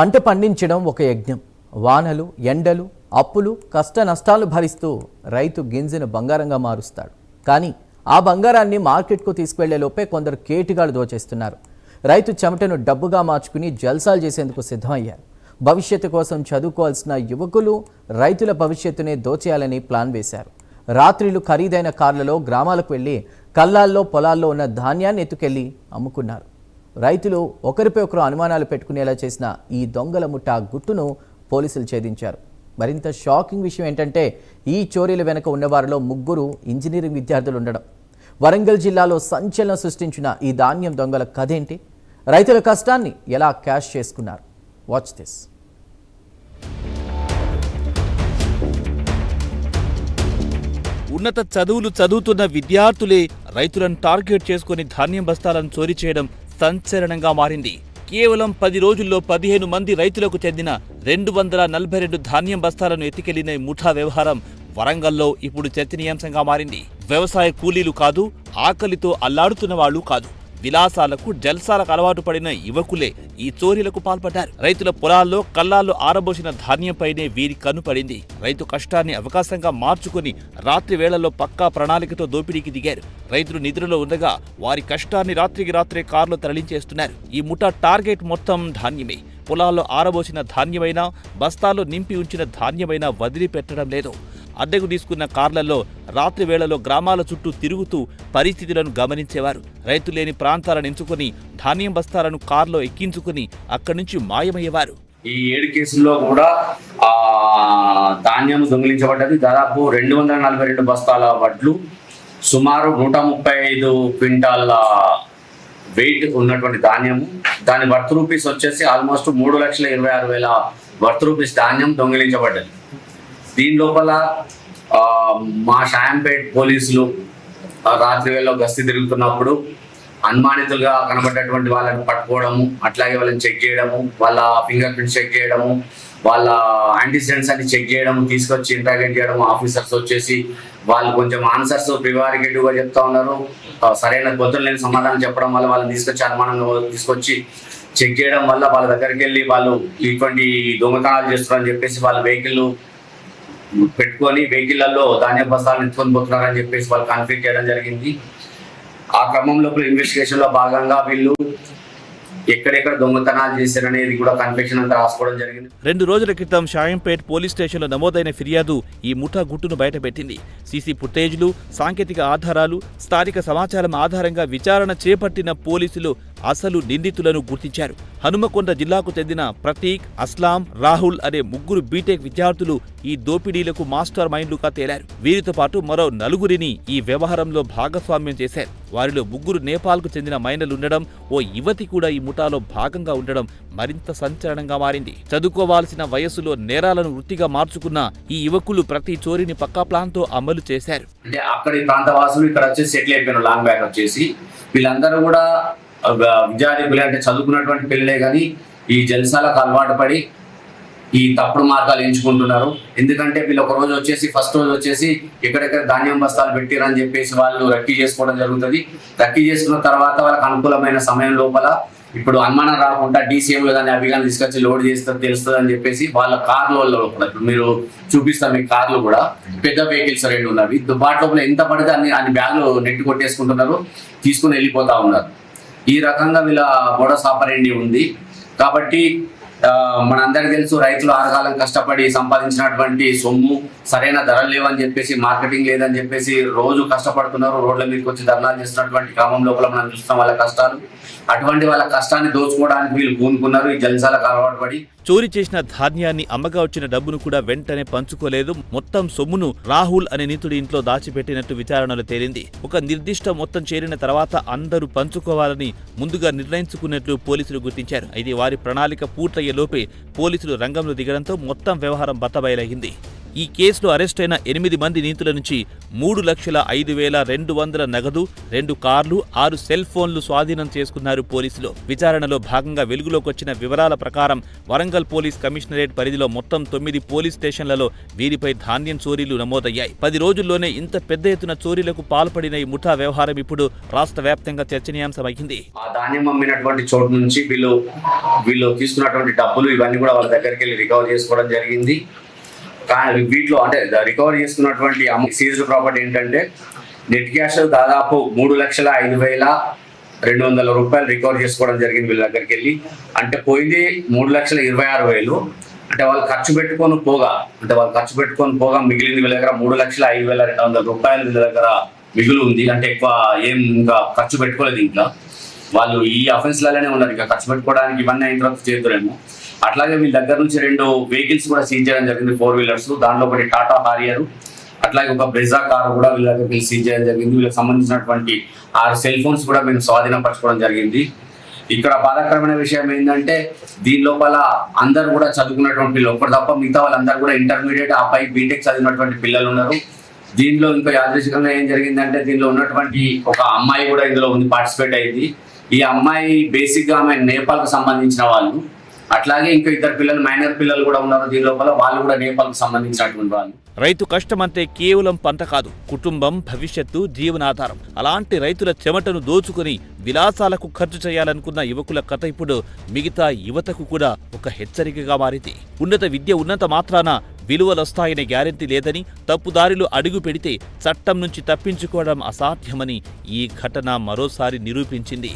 పంట పండించడం ఒక యజ్ఞం. వానలు, ఎండలు, అప్పులు, కష్ట నష్టాలు భరిస్తూ రైతు గింజను బంగారంగా మారుస్తాడు. కానీ ఆ బంగారాన్ని మార్కెట్కు తీసుకువెళ్లే లోపే కొందరు కేటిగాళ్లు దోచేస్తున్నారు. రైతు చెమటను డబ్బుగా మార్చుకుని జల్సాలు చేసేందుకు సిద్ధమయ్యారు. భవిష్యత్తు కోసం చదువుకోవాల్సిన యువకులు రైతుల భవిష్యత్తునే దోచేయాలని ప్లాన్ వేశారు. రాత్రిలు ఖరీదైన కార్లలో గ్రామాలకు వెళ్లి కల్లాల్లో, పొలాల్లో ఉన్న ధాన్యాన్ని ఎత్తుకెళ్లి అమ్ముకున్నారు. రైతులు ఒకరిపై ఒకరు అనుమానాలు పెట్టుకునేలా చేసిన ఈ దొంగల ముఠా గుట్టును పోలీసులు ఛేదించారు. మరింత షాకింగ్ విషయం ఏంటంటే ఈ చోరీల వెనుక ఉన్నవారిలో 3 ఇంజనీరింగ్ విద్యార్థులు ఉండడం. వరంగల్ జిల్లాలో సంచలనం సృష్టించిన ఈ ధాన్యం దొంగల కథేంటి? రైతుల కష్టాన్ని ఎలా క్యాష్ చేసుకున్నారు? Watch this. ఉన్నత చదువులు చదువుతున్న విద్యార్థులే రైతులను టార్గెట్ చేసుకుని ధాన్యం బస్తాలను చోరీ చేయడం సంచలనంగా మారింది. కేవలం 10 రోజుల్లో 15 మంది రైతులకు చెందిన 242 ధాన్యం బస్తాలను ఎత్తుకెళ్లిన ముఠా వ్యవహారం వరంగల్లో ఇప్పుడు చర్చనీయాంశంగా మారింది. వ్యవసాయ కూలీలు కాదు, ఆకలితో అల్లాడుతున్న వాళ్ళు కాదు, విలాసాలకు, జల్సాలకు అలవాటు పడిన యువకులే ఈ చోరీలకు పాల్పడ్డారు. రైతుల పొలాల్లో, కల్లాల్లో ఆరబోసిన ధాన్యంపైనే వీరి కన్ను పడింది. రైతు కష్టాన్ని అవకాశంగా మార్చుకుని రాత్రి వేళల్లో పక్కా ప్రణాళికతో దోపిడీకి దిగారు. రైతులు నిద్రలో ఉండగా వారి కష్టాన్ని రాత్రికి రాత్రే కారులో తరలించేస్తున్నారు. ఈ ముఠా టార్గెట్ మొత్తం ధాన్యమే. పొలాల్లో ఆరబోసిన ధాన్యమైనా, బస్తాల్లో నింపి ఉంచిన ధాన్యమైనా వదిలిపెట్టడం లేదు. అద్దెకు తీసుకున్న కార్లలో రాత్రి వేళలో గ్రామాల చుట్టూ తిరుగుతూ పరిస్థితులను గమనించేవారు. రైతు లేని ప్రాంతాలను ఎంచుకుని ధాన్యం బస్తాలను కారులో ఎక్కించుకుని అక్కడి నుంచి మాయమయ్యేవారు. ఈ 7 కేసుల్లో కూడా ధాన్యం దొంగిలించబడ్డది. దాదాపు 242 బస్తాల వడ్లు, సుమారు 135 క్వింటాల వెయిట్ ఉన్నటువంటి ధాన్యము. దాని వర్త్ రూపీస్ వచ్చేసి ఆల్మోస్ట్ 3,26,000 వర్త్ రూపీస్ ధాన్యం దొంగిలించబడ్డది. దీని లోపల మా షాయంపేట్ పోలీసులు రాత్రి వేళలో గస్తీ తిరుగుతున్నప్పుడు అనుమానితులుగా కనబడ్డటువంటి వాళ్ళని పట్టుకోవడము, అట్లాగే వాళ్ళని చెక్ చేయడము, వాళ్ళ ఫింగర్ ప్రింట్స్ చెక్ చేయడము, వాళ్ళ యాంటీసిడెంట్స్ అన్ని చెక్ చేయడము, తీసుకొచ్చి ఇంటరాగేట్ చేయడము. ఆఫీసర్స్ వచ్చేసి వాళ్ళు కొంచెం ఆన్సర్స్ ప్రివారికేటివ్గా చెప్తా ఉన్నారు. సరైన పొద్దున లేని సమాధానం చెప్పడం వల్ల వాళ్ళని తీసుకొచ్చి అనుమానంగా తీసుకొచ్చి చెక్ చేయడం వల్ల వాళ్ళ దగ్గరికి వెళ్ళి వాళ్ళు ఇటువంటి దొంగతనాలు చేస్తున్నారని చెప్పేసి వాళ్ళ వెహికల్ పెట్టుకొని వెహికల్లో ధాన్య బస్తాలను ఎత్తుకొని పోతున్నారని చెప్పేసి వాళ్ళు కన్ఫ్యూజ్ చేయడం జరిగింది. ఆ క్రమంలో ఇన్వెస్టిగేషన్ లో భాగంగా వీళ్ళు ఎక్కడెక్కడ దొంగతనాలు చేశారనేది కూడా కన్ఫెషన్ అంతా రాసుకోవడం జరిగింది. 2 రోజుల క్రితం షాయంపేట్ పోలీస్ స్టేషన్లో నమోదైన ఫిర్యాదు ఈ ముఠా గుట్టును బయటపెట్టింది. సీసీ ఫుటేజ్లు, సాంకేతిక ఆధారాలు, స్థానిక సమాచారం ఆధారంగా విచారణ చేపట్టిన పోలీసులు అసలు నిందితులను గుర్తించారు. హనుమకొండ జిల్లాకు చెందిన ప్రతీక్, అస్లాం, రాహుల్ అనే 3 బీటెక్ విద్యార్థులు ఈ దోపిడీలకు మాస్టర్ మైండ్లుగా తేలారు. వీరితో పాటు మరో 4గురిని ఈ వ్యవహారంలో భాగస్వామ్యం చేశారు. వారిలో 3 నేపాల్కు చెందిన మైనలుండడం, ఓ యువతి కూడా ఈ ముఠాలో భాగంగా ఉండడం మరింత సంచలనంగా మారింది. చదువుకోవాల్సిన వయస్సులో నేరాలను వృత్తిగా మార్చుకున్న ఈ యువకులు ప్రతి చోరీని పక్కా ప్లాన్తో అమలు చేశారు. అంటే అక్కడి ప్రాంతవాసులు ఇక్కడ వచ్చేసి సెటిల్ అయిపోయిన లాంగ్ బ్యాక్ వచ్చేసి వీళ్ళందరూ కూడా విద్యార్థులు, అంటే చదువుకున్నటువంటి పిల్లలే కానీ ఈ జల్సాలకు అలవాటు పడి ఈ తప్పుడు మార్గాలు ఎంచుకుంటున్నారు. ఎందుకంటే వీళ్ళు ఒక రోజు వచ్చేసి ఫస్ట్ రోజు వచ్చేసి ఎక్కడెక్కడ ధాన్యం బస్తాలు పెట్టిరని చెప్పేసి వాళ్ళు రెక్కీ చేసుకోవడం జరుగుతుంది. రెక్కీ చేసుకున్న తర్వాత వాళ్ళకి అనుకూలమైన సమయం లోపల ఇప్పుడు అనుమానం రాకుండా డీసీఎంలు కానీ అవి కానీ తీసుకొచ్చి లోడ్ చేస్తే తెలుస్తుంది అని చెప్పేసి వాళ్ళ కార్ల లోపల ఇప్పుడు మీరు చూపిస్తాం. మీ కార్లు కూడా పెద్ద వెహికల్స్ 2 ఉన్నవి. వాటి లోపల ఎంత పడితే అన్ని బ్యాగులు నెట్టి కొట్టేసుకుంటున్నారు, తీసుకుని వెళ్ళిపోతా ఉన్నారు. ఈ రకంగా వీళ్ళ మోడస్ ఆపరెండి ఉంది. కాబట్టి మనందరికీ తెలుసు, రైతులు ఆరుగాలం కష్టపడి సంపాదించినటువంటి సొమ్ము సరైన ధరలు లేవని చెప్పేసి, మార్కెటింగ్ లేదని చెప్పేసి రోజు కష్టపడుతున్నారు. రోడ్ల మీదకి వచ్చి ధర్నాలు చేస్తున్నటువంటి క్రమం లోపల మనం చూస్తాం వాళ్ళ కష్టాలు. అటువంటి వాళ్ళ కష్టాన్ని దోచుకోవడానికి వీళ్ళు పూనుకున్నారు ఈ జల్సాలకు అలవాటు పడి. చోరీ చేసిన ధాన్యాన్ని, అమ్మగా వచ్చిన డబ్బును కూడా వెంటనే పంచుకోలేదు. మొత్తం సొమ్మును రాహుల్ అనే నిందితుడి ఇంట్లో దాచిపెట్టినట్టు విచారణలో తేలింది. ఒక నిర్దిష్ట మొత్తం చేరిన తర్వాత అందరూ పంచుకోవాలని ముందుగా నిర్ణయించుకున్నట్లు పోలీసులు గుర్తించారు. అయితే వారి ప్రణాళిక పూర్తయ్యే లోపే పోలీసులు రంగంలో దిగడంతో మొత్తం వ్యవహారం బట్టబయలైంది. ఈ కేసులో అరెస్టైన 8 మంది నిందితుల నుంచి 3,05,200 నగదు, 2 కార్లు, 6 సెల్ ఫోన్లు స్వాధీనం చేసుకున్నారు పోలీసులు. విచారణలో భాగంగా వెలుగులోకొచ్చిన వివరాల ప్రకారం వరంగల్ పోలీస్ కమిషనరేట్ పరిధిలో మొత్తం 9 పోలీస్ స్టేషన్లలో వీరిపై ధాన్యం చోరీలు నమోదయ్యాయి. 10 రోజుల్లోనే ఇంత పెద్ద ఎత్తున చోరీలకు పాల్పడిన ఈ ముఠా వ్యవహారం ఇప్పుడు రాష్ట్ర వ్యాప్తంగా చర్చనీయాంశమైంది. ఆ ధాన్యం అమ్మినటువంటి చోటు నుంచి వీళ్ళు తీసుకున్నటువంటి డబ్బులు ఇవన్నీ కూడా వాళ్ళ దగ్గరికి వెళ్ళి రికవర్ చేసుకోవడం జరిగింది. కానీ వీటిలో అంటే రికవర్ చేసుకున్నటువంటి సీజ్డ్ ప్రాపర్టీ ఏంటంటే నెట్ క్యాష్ దాదాపు 3,05,200 రూపాయలు రికవర్ చేసుకోవడం జరిగింది వీళ్ళ దగ్గరికి వెళ్ళి. అంటే పోయింది 3,26,000. అంటే వాళ్ళు ఖర్చు పెట్టుకొని పోగా మిగిలింది వీళ్ళ దగ్గర 3,05,200 రూపాయలు వీళ్ళ దగ్గర మిగులు ఉంది. అంటే ఎక్కువ ఏం ఇంకా ఖర్చు పెట్టుకోలేదు. ఇంకా వాళ్ళు ఈ అఫెన్స్లలోనే ఉన్నారు. ఇంకా ఖర్చు పెట్టుకోవడానికి ఇవన్నీ అయిన తర్వాత చేతులేమో. అట్లాగే వీళ్ళ దగ్గర నుంచి 2 వెహికల్స్ కూడా సీజ్ చేయడం జరిగింది, 4 వీలర్స్. దాంట్లో ఒకటి టాటా హారియర్, అట్లాగే ఒక బ్రెజా కార్ కూడా వీళ్ళ దగ్గర సీజ్ చేయడం జరిగింది. వీళ్ళకి సంబంధించినటువంటి 6 సెల్ ఫోన్స్ కూడా మేము స్వాధీనపరచుకోవడం జరిగింది. ఇక్కడ బాధాకరమైన విషయం ఏంటంటే దీని లోపల అందరూ కూడా చదువుకున్నటువంటి పిల్లలు, ఒకటి తప్ప మిగతా వాళ్ళందరూ కూడా ఇంటర్మీడియట్ ఆపై బీటెక్ చదివినటువంటి పిల్లలు ఉన్నారు. దీనిలో ఇంకా యాదృచ్ఛికంగా ఏం జరిగిందంటే దీనిలో ఉన్నటువంటి ఒక అమ్మాయి కూడా ఇందులో ఉంది, పార్టిసిపేట్ అయింది. ఈ అమ్మాయి బేసిక్ గా ఆమె నేపాల్కు సంబంధించిన వాళ్ళు. అట్లాగే ఇంకా 2 పిల్లలు, మైనర్ పిల్లలు కూడా ఉన్నారు దీని లోపల, వాళ్ళు కూడా నేపాల్కు సంబంధించినటువంటి వాళ్ళు. రైతు కష్టమంటే కేవలం పంట కాదు, కుటుంబం, భవిష్యత్తు, జీవనాధారం. అలాంటి రైతుల చెమటను దోచుకుని విలాసాలకు ఖర్చు చేయాలనుకున్న యువకుల కథ ఇప్పుడు మిగతా యువతకు కూడా ఒక హెచ్చరికగా మారింది. ఉన్నత విద్య ఉన్నంత మాత్రాన విలువలొస్తాయనే గ్యారెంటీ లేదని, తప్పుదారిలో అడుగు పెడితే చట్టం నుంచి తప్పించుకోవడం అసాధ్యమని ఈ ఘటన మరోసారి నిరూపించింది.